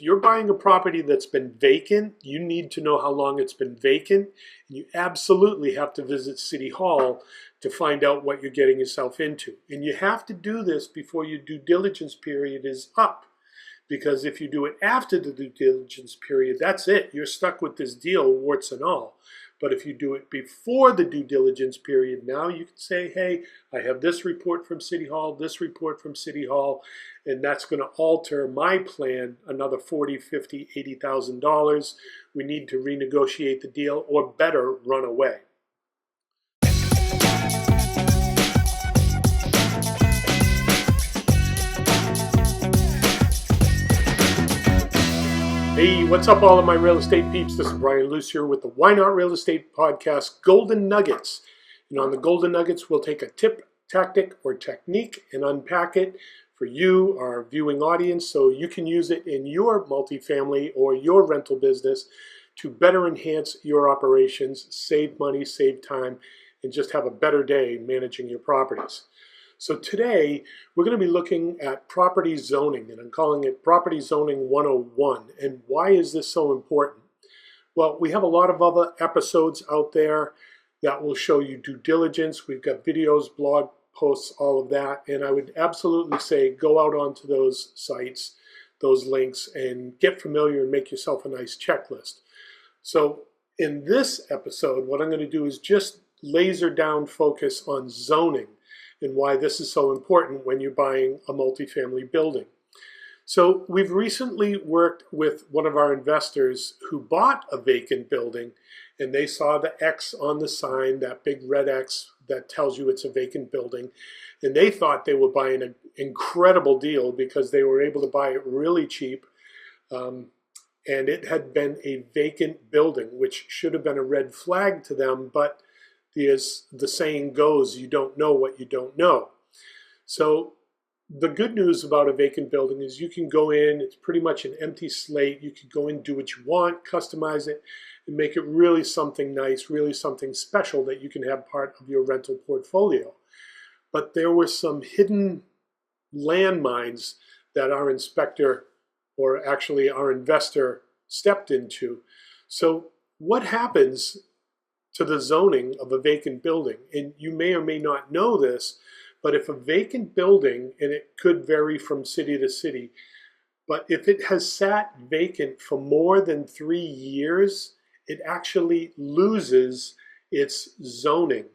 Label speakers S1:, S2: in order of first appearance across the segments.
S1: you're buying a property that's been vacant, you need to know how long it's been vacant. You absolutely have to visit City Hall to find out what you're getting yourself into. And you have to do this before your due diligence period is up. Because if you do it after the due diligence period, that's it. You're stuck with this deal, warts and all. But if you do it before the due diligence period, now you can say, hey, I have this report from City Hall, this report from City Hall, and that's going to alter my plan another $40,000, $50,000, $80,000. We need to renegotiate the deal or better, run away. Hey, what's up, all of my real estate peeps? This is Brian Lucier with the Why Not Real Estate Podcast, Golden Nuggets. And on the Golden Nuggets, we'll take a tip, tactic, or technique and unpack it for you, our viewing audience, so you can use it in your multifamily or your rental business to better enhance your operations, save money, save time, and just have a better day managing your properties. So today, we're going to be looking at property zoning, and I'm calling it Property Zoning 101. And why is this so important? Well, we have a lot of other episodes out there that will show you due diligence. We've got videos, blog posts, all of that. And I would absolutely say go out onto those sites, those links, and get familiar and make yourself a nice checklist. So in this episode, what I'm going to do is just laser down focus on zoning and why this is so important when you're buying a multifamily building. So we've recently worked with one of our investors who bought a vacant building, and they saw the X on the sign, that big red X that tells you it's a vacant building, and they thought they were buying an incredible deal because they were able to buy it really cheap, and it had been a vacant building, which should have been a red flag to them, but as the saying goes, you don't know what you don't know. So the good news about a vacant building is you can go in, it's pretty much an empty slate. You can go in, do what you want, customize it, and make it really something nice, really something special that you can have part of your rental portfolio. But there were some hidden landmines that our inspector, or actually our investor, stepped into. So what happens to the zoning of a vacant building? And you may or may not know this, but if a vacant building, and it could vary from city to city, but if it has sat vacant for more than 3 years, it actually loses its zoning.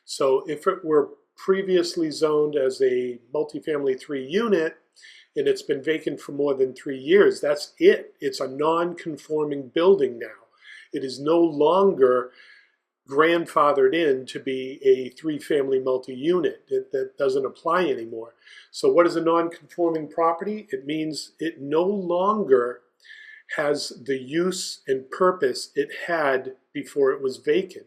S1: So if it were previously zoned as a multifamily 3-unit, and it's been vacant for more than 3 years, that's it. It's a non-conforming building now. It is no longer grandfathered in to be a 3-family multi-unit. That doesn't apply anymore. So what is a non-conforming property? It means it no longer has the use and purpose it had before it was vacant.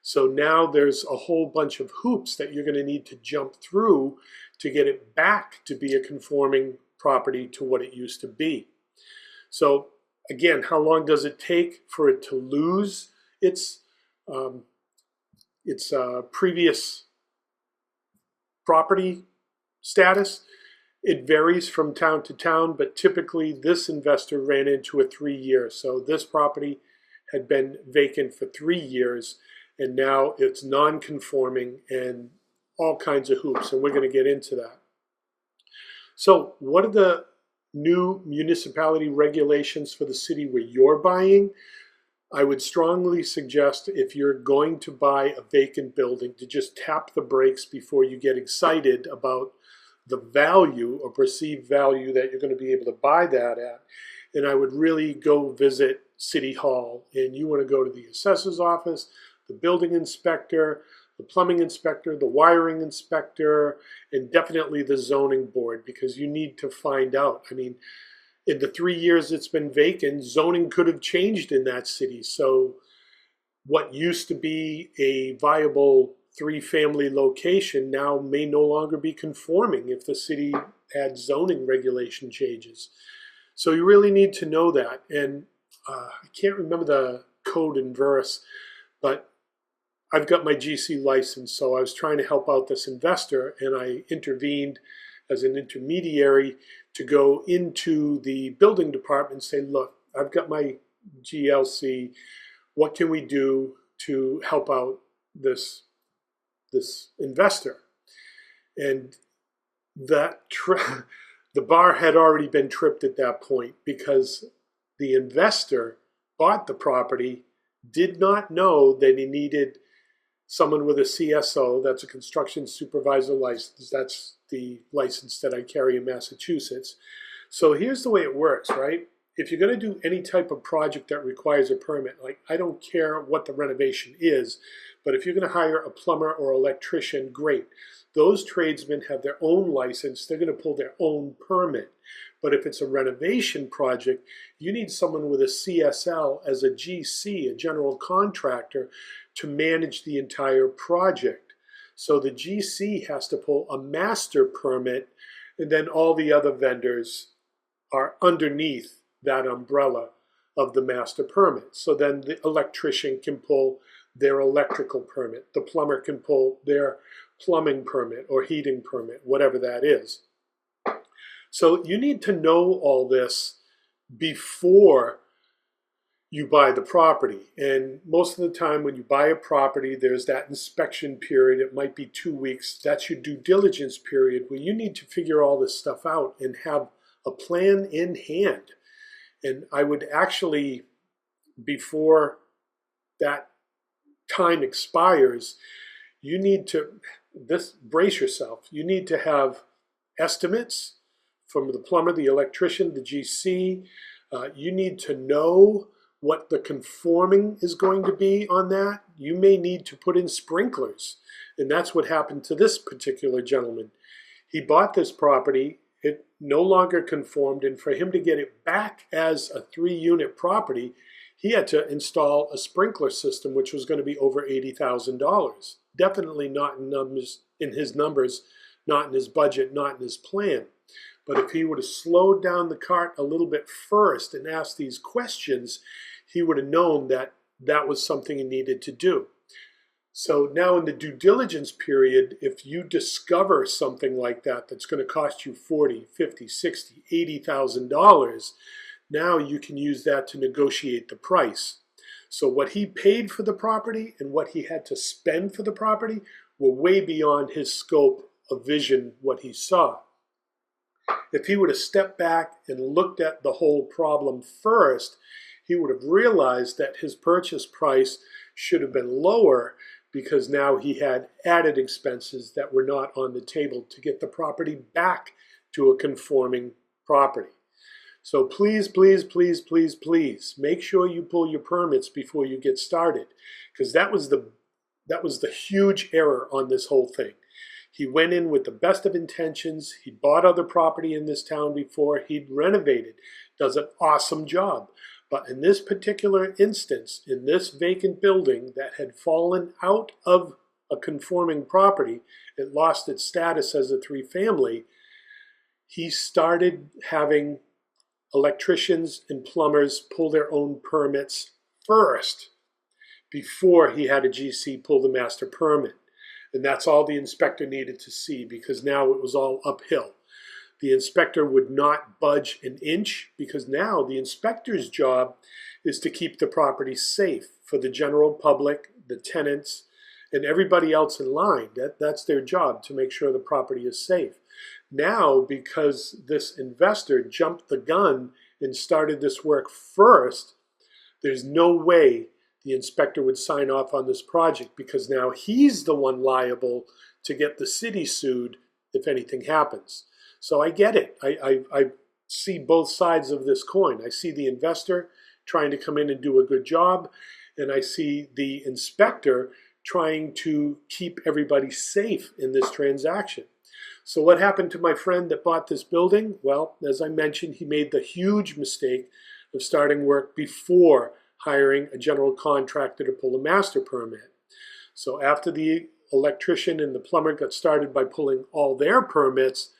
S1: So now there's a whole bunch of hoops that you're going to need to jump through to get it back to be a conforming property to what it used to be. So again, how long does it take for it to lose its previous property status? It varies from town to town, but typically this investor ran into a 3-year. So this property had been vacant for 3 years, and now it's non-conforming and all kinds of hoops, and we're going to get into that. So what are the new municipality regulations for the city where you're buying? I would strongly suggest, if you're going to buy a vacant building, to just tap the brakes before you get excited about the value or perceived value that you're going to be able to buy that at. And I would really go visit City Hall, and you want to go to the assessor's office, the building inspector, the plumbing inspector, the wiring inspector, and definitely the zoning board, because you need to find out. I mean, in the 3 years it's been vacant, zoning could have changed in that city. So what used to be a viable 3-family location now may no longer be conforming if the city had zoning regulation changes. So you really need to know that. And I can't remember the code and verse, but I've got my GC license, so I was trying to help out this investor, and I intervened as an intermediary to go into the building department and say, look, I've got my GLC. What can we do to help out this investor? And that the bar had already been tripped at that point, because the investor bought the property, did not know that he needed someone with a CSO, that's a construction supervisor license. That's the license that I carry in Massachusetts. So here's the way it works, right? If you're going to do any type of project that requires a permit, like I don't care what the renovation is, but if you're going to hire a plumber or electrician, great. Those tradesmen have their own license. They're going to pull their own permit. But if it's a renovation project, you need someone with a CSL as a GC, a general contractor, to manage the entire project. So the GC has to pull a master permit, and then all the other vendors are underneath that umbrella of the master permit. So then the electrician can pull their electrical permit. The plumber can pull their plumbing permit or heating permit, whatever that is. So you need to know all this before you buy the property. And most of the time when you buy a property, there's that inspection period. It might be 2 weeks. That's your due diligence period, where you need to figure all this stuff out and have a plan in hand. And I would actually, before that time expires, you need to brace yourself. You need to have estimates from the plumber, the electrician, the GC. You need to know what the conforming is going to be on that. You may need to put in sprinklers. And that's what happened to this particular gentleman. He bought this property. It no longer conformed. And for him to get it back as a 3-unit property, he had to install a sprinkler system, which was going to be over $80,000. Definitely not in his numbers, not in his budget, not in his plan. But if he would have slowed down the cart a little bit first and asked these questions, he would have known that that was something he needed to do. So now in the due diligence period, if you discover something like that that's going to cost you $40,000, $50,000, $60,000, $80,000, now you can use that to negotiate the price. So what he paid for the property and what he had to spend for the property were way beyond his scope of vision, what he saw. If he would have stepped back and looked at the whole problem first, he would have realized that his purchase price should have been lower, because now he had added expenses that were not on the table to get the property back to a conforming property. So please, please, please, please, please make sure you pull your permits before you get started, because that was the huge error on this whole thing. He went in with the best of intentions. He bought other property in this town before. He'd renovated, does an awesome job. But in this particular instance, in this vacant building that had fallen out of a conforming property, it lost its status as a 3-family, he started having electricians and plumbers pull their own permits first before he had a GC pull the master permit. And that's all the inspector needed to see, because now it was all uphill. The inspector would not budge an inch, because now the inspector's job is to keep the property safe for the general public, the tenants, and everybody else in line. That's their job, to make sure the property is safe. Now, because this investor jumped the gun and started this work first, there's no way the inspector would sign off on this project, because now he's the one liable to get the city sued if anything happens. So I get it. I see both sides of this coin. I see the investor trying to come in and do a good job, and I see the inspector trying to keep everybody safe in this transaction. So what happened to my friend that bought this building? Well, as I mentioned, he made the huge mistake of starting work before hiring a general contractor to pull a master permit. So after the electrician and the plumber got started by pulling all their permits,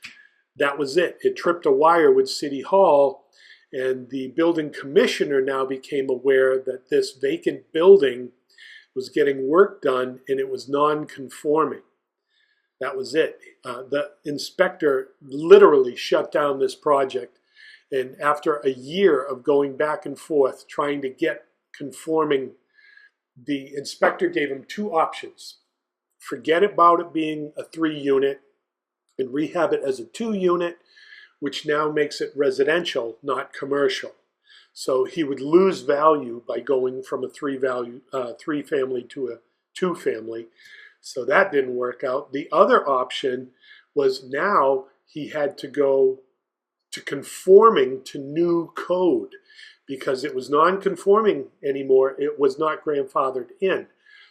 S1: that was it. It tripped a wire with City Hall, and the building commissioner now became aware that this vacant building was getting work done and it was non-conforming. That was it. The inspector literally shut down this project. And after a year of going back and forth trying to get conforming, the inspector gave him two options. Forget about it being a 3-unit and rehab it as a 2-unit, which now makes it residential, not commercial. So he would lose value by going from a 3-family to a 2-family. So that didn't work out. The other option was now he had to go to conforming to new code because it was non-conforming anymore. It was not grandfathered in.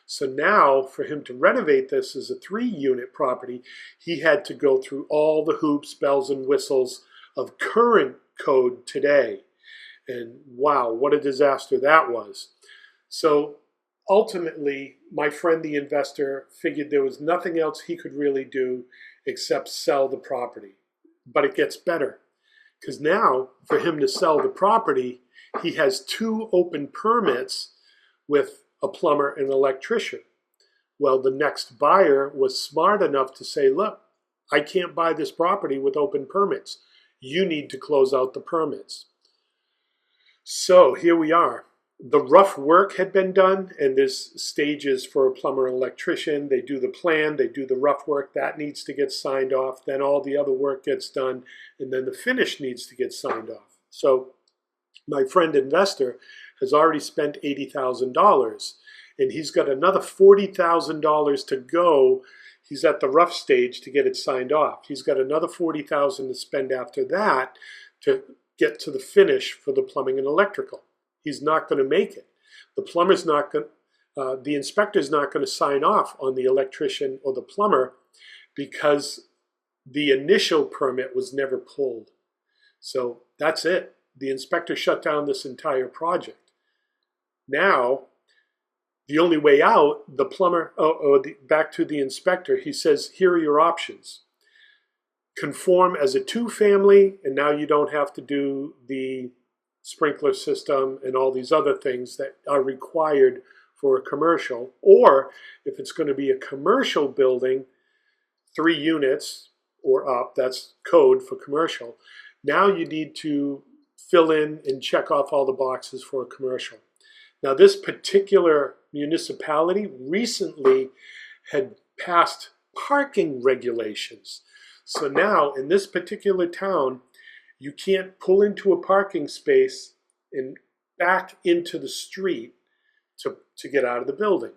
S1: So now for him to renovate this as a 3-unit property, he had to go through all the hoops, bells and whistles of current code today. And wow, what a disaster that was. So ultimately, my friend the investor figured there was nothing else he could really do except sell the property. But it gets better, because now for him to sell the property, he has 2 open permits with a plumber and an electrician. Well, the next buyer was smart enough to say, look, I can't buy this property with open permits. You need to close out the permits. So here we are. The rough work had been done, and there's stages for a plumber and electrician. They do the plan, they do the rough work, that needs to get signed off, then all the other work gets done, and then the finish needs to get signed off. So my friend investor has already spent $80,000, and he's got another $40,000 to go. He's at the rough stage to get it signed off. He's got another $40,000 to spend after that to get to the finish for the plumbing and electrical. He's not going to make it. The plumber's not going. The inspector's not going to sign off on the electrician or the plumber because the initial permit was never pulled. So that's it. The inspector shut down this entire project. Now, the only way out, the plumber, back to the inspector, he says, here are your options. Conform as a 2-family, and now you don't have to do the sprinkler system and all these other things that are required for a commercial. Or if it's going to be a commercial building, 3 units or up, that's code for commercial. Now you need to fill in and check off all the boxes for a commercial. Now this particular municipality recently had passed parking regulations. So now in this particular town, you can't pull into a parking space and back into the street to get out of the building.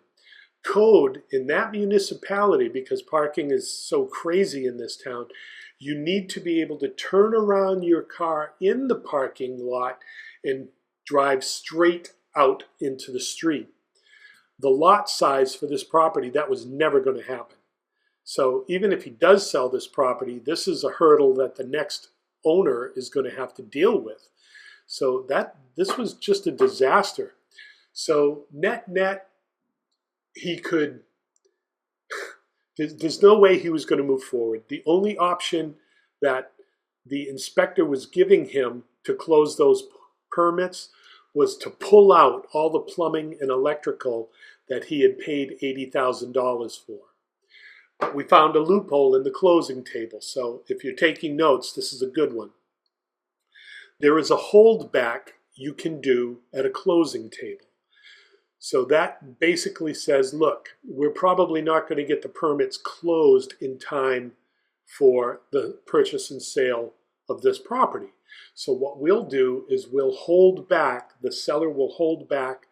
S1: Code in that municipality, because parking is so crazy in this town, you need to be able to turn around your car in the parking lot and drive straight out into the street. The lot size for this property, that was never going to happen. So even if he does sell this property, this is a hurdle that the next owner is going to have to deal with. So this was just a disaster. So net, he could, there's no way he was going to move forward. The only option that the inspector was giving him to close those permits was to pull out all the plumbing and electrical that he had paid $80,000 for. But we found a loophole in the closing table. So if you're taking notes, this is a good one. There is a holdback you can do at a closing table. So that basically says, look, we're probably not going to get the permits closed in time for the purchase and sale of this property. So what we'll do is we'll hold back, the seller will hold back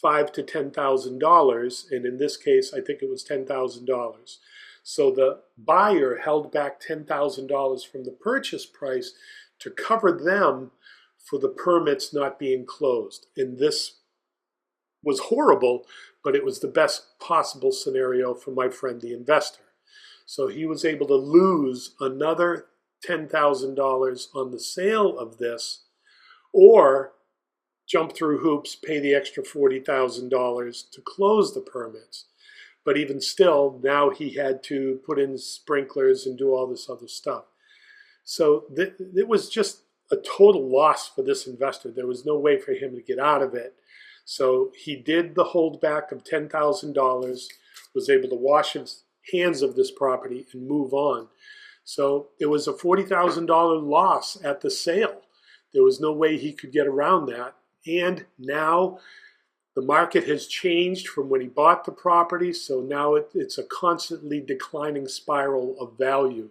S1: $5,000 to $10,000, and in this case, I think it was $10,000. So the buyer held back $10,000 from the purchase price to cover them for the permits not being closed. And this was horrible, but it was the best possible scenario for my friend the investor. So he was able to lose another $10,000 on the sale of this, or jump through hoops, pay the extra $40,000 to close the permits. But even still, now he had to put in sprinklers and do all this other stuff. So it was just a total loss for this investor. There was no way for him to get out of it. So he did the holdback of $10,000, was able to wash his hands of this property and move on. So it was a $40,000 loss at the sale. There was no way he could get around that. And now the market has changed from when he bought the property, so now it's a constantly declining spiral of value.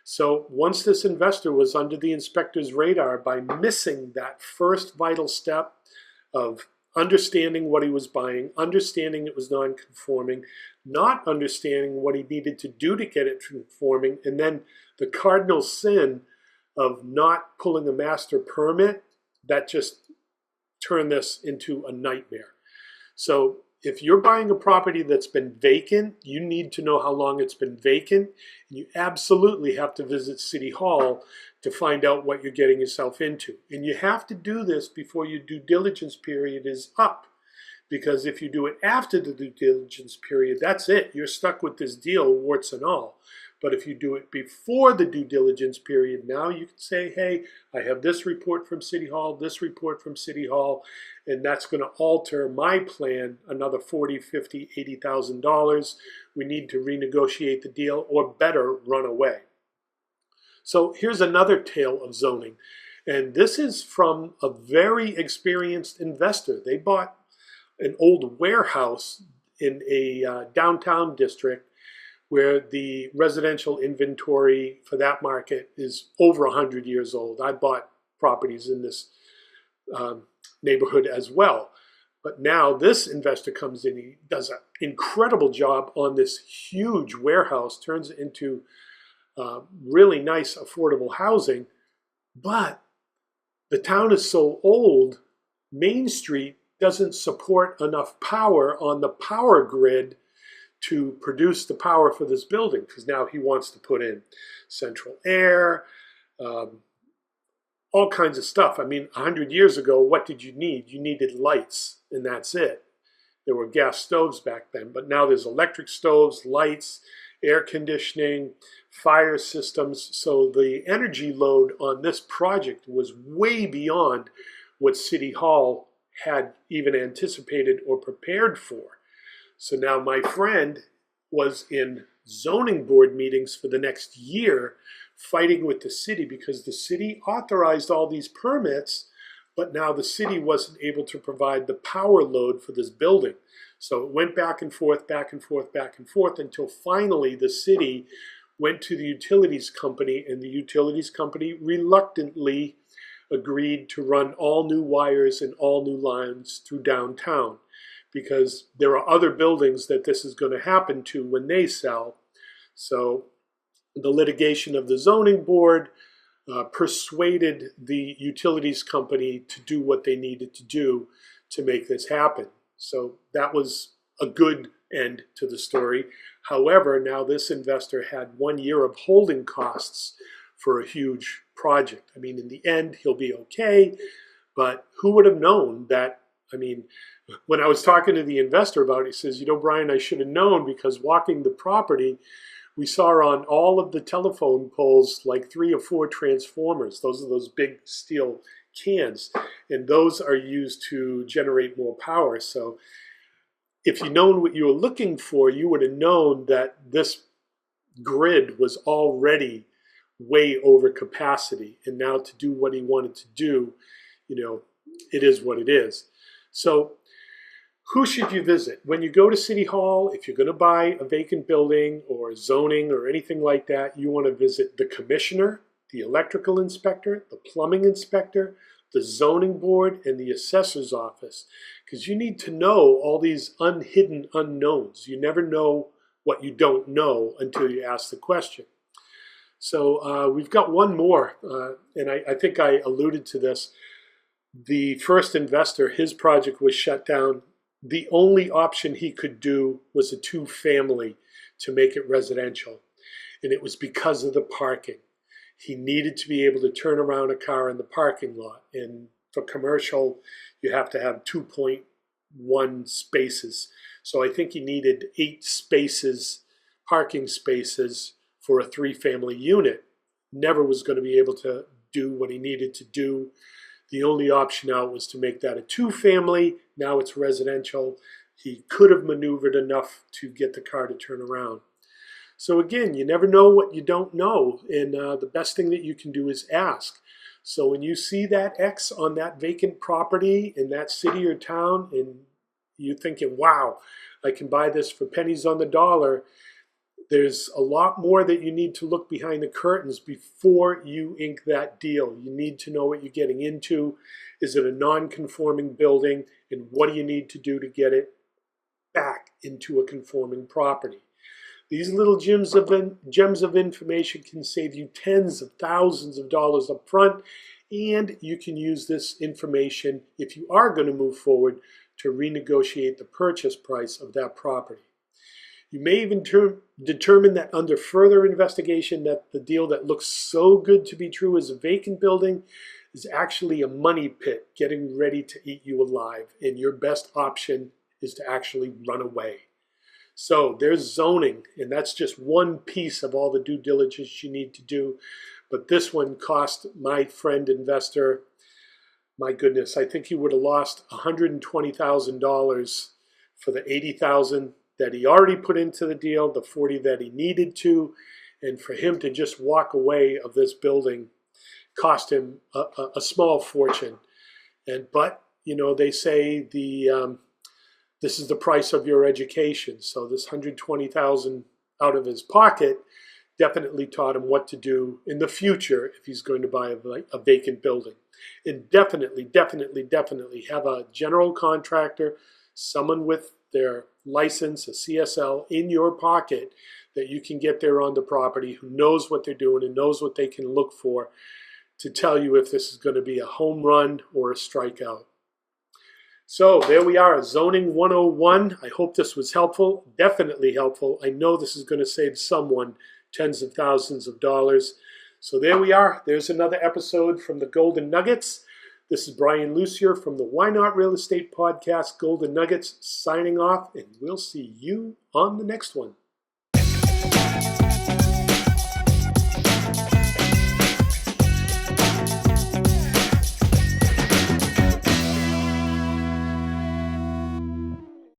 S1: So once this investor was under the inspector's radar by missing that first vital step of understanding what he was buying, understanding it was non-conforming, not understanding what he needed to do to get it conforming, and then the cardinal sin of not pulling a master permit, that just turn this into a nightmare. So if you're buying a property that's been vacant, you need to know how long it's been vacant. You absolutely have to visit City Hall to find out what you're getting yourself into. And you have to do this before your due diligence period is up. Because if you do it after the due diligence period, that's it. You're stuck with this deal, warts and all. But if you do it before the due diligence period, now you can say, hey, I have this report from City Hall, this report from City Hall, and that's going to alter my plan another $40,000, $50,000, $80,000. We need to renegotiate the deal or better run away. So here's another tale of zoning. And this is from a very experienced investor. They bought an old warehouse in a downtown district where the residential inventory for that market is over 100 years old. I bought properties in this neighborhood as well. But now this investor comes in, he does an incredible job on this huge warehouse, turns it into really nice affordable housing. But the town is so old, Main Street doesn't support enough power on the power grid to produce the power for this building, because now he wants to put in central air, all kinds of stuff. I mean, 100 years ago, what did you need? You needed lights, and that's it. There were gas stoves back then, but now there's electric stoves, lights, air conditioning, fire systems. So the energy load on this project was way beyond what City Hall had even anticipated or prepared for. So now my friend was in zoning board meetings for the next year fighting with the city because the city authorized all these permits, but now the city wasn't able to provide the power load for this building. So it went back and forth, back and forth, back and forth until finally the city went to the utilities company, and the utilities company reluctantly agreed to run all new wires and all new lines through downtown, because there are other buildings that this is going to happen to when they sell. So the litigation of the zoning board persuaded the utilities company to do what they needed to do to make this happen. So that was a good end to the story. However, now this investor had 1 year of holding costs for a huge project. I mean, in the end, he'll be okay, but who would have known that? I mean, when I was talking to the investor about it, he says, you know, Brian, I should have known, because walking the property, we saw on all of the telephone poles like 3 or 4 transformers. Those are those big steel cans, and those are used to generate more power. So if you'd known what you were looking for, you would have known that this grid was already way over capacity. And now to do what he wanted to do, you know, it is what it is. So who should you visit? When you go to City Hall, if you're going to buy a vacant building or zoning or anything like that, you want to visit the commissioner, the electrical inspector, the plumbing inspector, the zoning board, and the assessor's office, because you need to know all these unhidden unknowns. You never know what you don't know until you ask the question. So we've got one more, and I think I alluded to this. The first investor, his project was shut down. The only option he could do was a 2-family to make it residential, and it was because of the parking. He needed to be able to turn around a car in the parking lot, and for commercial, you have to have 2.1 spaces. So I think he needed 8 spaces, parking spaces, for a 3-family unit. Never was going to be able to do what he needed to do. The only option out was to make that a 2-family. Now it's residential. He could have maneuvered enough to get the car to turn around. So again, you never know what you don't know, and the best thing that you can do is ask. So when you see that X on that vacant property in that city or town, and you're thinking, wow, I can buy this for pennies on the dollar, there's a lot more that you need to look behind the curtains before you ink that deal. You need to know what you're getting into. Is it a non-conforming building? And what do you need to do to get it back into a conforming property? These little gems of information can save you tens of thousands of dollars up front, and you can use this information if you are going to move forward to renegotiate the purchase price of that property. You may even determine that under further investigation that the deal that looks so good to be true as a vacant building is actually a money pit getting ready to eat you alive, and your best option is to actually run away. So there's zoning, and that's just one piece of all the due diligence you need to do. But this one cost my friend investor, my goodness, I think he would have lost $120,000 for the $80,000 that he already put into the deal, the $40,000 that he needed to, and for him to just walk away of this building cost him a small fortune. But you know, they say this is the price of your education. So this $120,000 out of his pocket definitely taught him what to do in the future if he's going to buy a vacant building. And definitely have a general contractor, someone with their license, a CSL, in your pocket that you can get there on the property, who knows what they're doing and knows what they can look for to tell you if this is going to be a home run or a strikeout. So there we are, Zoning 101. I hope this was helpful, definitely helpful. I know this is going to save someone tens of thousands of dollars. So there we are. There's another episode from the Golden Nuggets. This is Brian Lucier from the Why Not Real Estate Podcast, Golden Nuggets, signing off, and we'll see you on the next one.